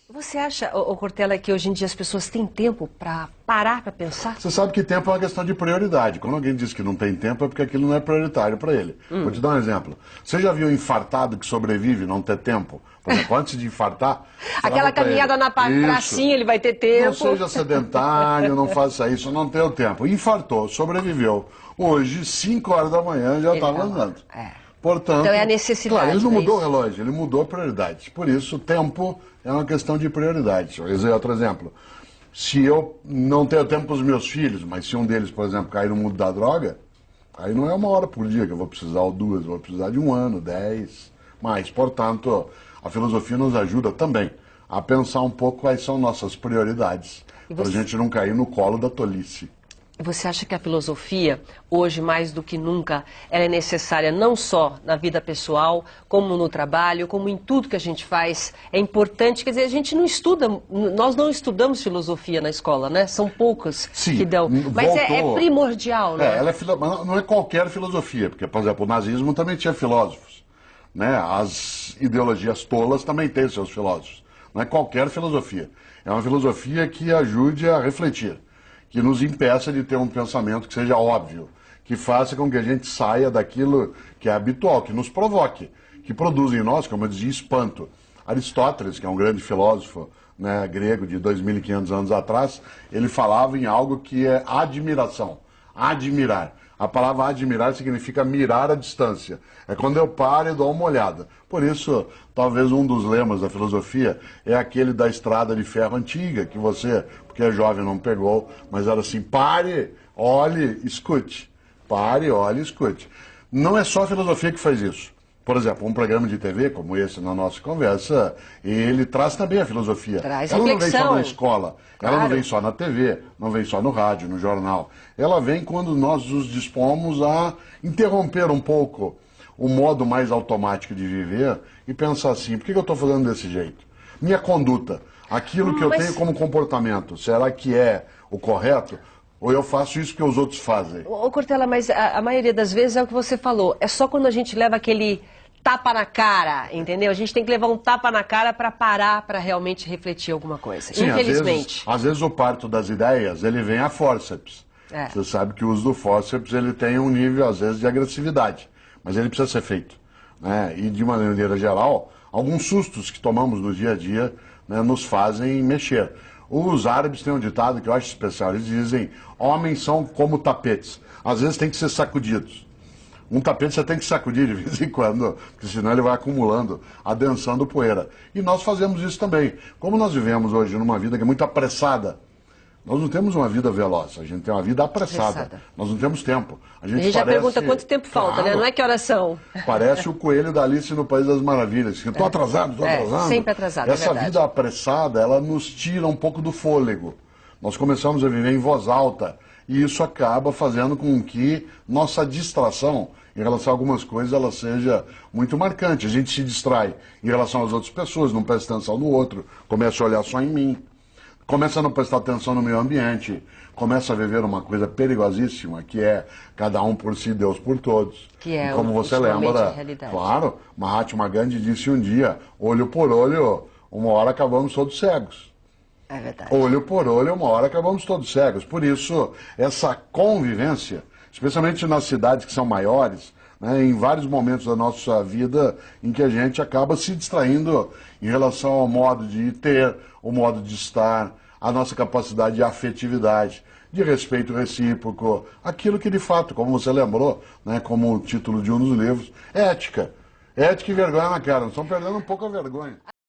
Você acha, Cortella, que hoje em dia as pessoas têm tempo para parar para pensar? Você sabe que tempo é uma questão de prioridade. Quando alguém diz que não tem tempo é porque aquilo não é prioritário para ele. Vou te dar um exemplo. Você já viu um infartado que sobrevive não ter tempo? Por exemplo, antes de infartar... Aquela caminhada na pracinha, ele vai ter tempo. Não seja sedentário, não faça isso, não tenha o tempo. Infartou, sobreviveu. Hoje, 5 horas da manhã, já estava andando. Portanto, então é a necessidade. Claro, ele não mudou o relógio, ele mudou a prioridade. Por isso, o tempo é uma questão de prioridade. Vou dizer outro exemplo. Se eu não tenho tempo para os meus filhos, mas se um deles, por exemplo, cair no mundo da droga, aí não é 1 hora por dia que eu vou precisar, ou 2, eu vou precisar de 1 ano, 10. Mas, portanto, a filosofia nos ajuda também a pensar um pouco quais são nossas prioridades, para a gente não cair no colo da tolice. Você acha que a filosofia, hoje mais do que nunca, ela é necessária não só na vida pessoal, como no trabalho, como em tudo que a gente faz? É importante, quer dizer, a gente não estuda, nós não estudamos filosofia na escola, né? São poucos que dão. Mas é primordial, né? Mas não é qualquer filosofia, porque, por exemplo, o nazismo também tinha filósofos, né? As ideologias tolas também têm seus filósofos. Não é qualquer filosofia. É uma filosofia que ajude a refletir, que nos impeça de ter um pensamento que seja óbvio, que faça com que a gente saia daquilo que é habitual, que nos provoque, que produza em nós, como eu dizia, espanto. Aristóteles, que é um grande filósofo, né, grego de 2.500 anos atrás, ele falava em algo que é admiração, admirar. A palavra admirar significa mirar a distância. É quando eu paro e dou uma olhada. Por isso, talvez um dos lemas da filosofia é aquele da estrada de ferro antiga, que você, porque é jovem, não pegou, mas era assim, pare, olhe, escute. Pare, olhe, escute. Não é só a filosofia que faz isso. Por exemplo, um programa de TV, como esse na nossa conversa, ele traz também a filosofia. Traz ela reflexão. Não vem só na escola, Claro. ela não vem só na TV, não vem só no rádio, no jornal. Ela vem quando nós nos dispomos a interromper um pouco o modo mais automático de viver e pensar assim, por que eu estou fazendo desse jeito? Minha conduta, aquilo que eu tenho como comportamento, será que é o correto? Ou eu faço isso que os outros fazem? Ô Cortella, mas a maioria das vezes é o que você falou, é só quando a gente leva aquele tapa na cara, entendeu? A gente tem que levar um tapa na cara para parar, para realmente refletir alguma coisa. Sim, infelizmente. Às vezes o parto das ideias, ele vem a fórceps. Você sabe que o uso do fórceps, ele tem um nível, às vezes, de agressividade. Mas ele precisa ser feito, né? E, de maneira geral, alguns sustos que tomamos no dia a dia, né, nos fazem mexer. Os árabes têm um ditado que eu acho especial. Eles dizem, homens são como tapetes. Às vezes tem que ser sacudidos. Um tapete você tem que sacudir de vez em quando, porque senão ele vai acumulando, adensando poeira. E nós fazemos isso também. Como nós vivemos hoje numa vida que é muito apressada, nós não temos uma vida veloz, a gente tem uma vida apressada. Nós não temos tempo. A gente já pergunta quanto tempo falta, né? Não é que horas são. Parece o coelho da Alice no País das Maravilhas. Estou atrasado, estou atrasado. Sempre atrasado, Essa vida apressada, ela nos tira um pouco do fôlego. Nós começamos a viver em voz alta. E isso acaba fazendo com que nossa distração em relação a algumas coisas ela seja muito marcante. A gente se distrai em relação às outras pessoas, não presta atenção no outro, começa a olhar só em mim, começa a não prestar atenção no meio ambiente, começa a viver uma coisa perigosíssima, que é cada um por si, Deus por todos. Que é, e como você lembra, claro, Mahatma Gandhi disse um dia, olho por olho, uma hora acabamos todos cegos. É verdade. Olho por olho, uma hora acabamos todos cegos. Por isso, essa convivência, especialmente nas cidades que são maiores, né, em vários momentos da nossa vida em que a gente acaba se distraindo em relação ao modo de ter, o modo de estar, a nossa capacidade de afetividade, de respeito recíproco, aquilo que de fato, como você lembrou, né, como o título de um dos livros, é ética. Ética e vergonha na cara. Nós estamos perdendo um pouco a vergonha.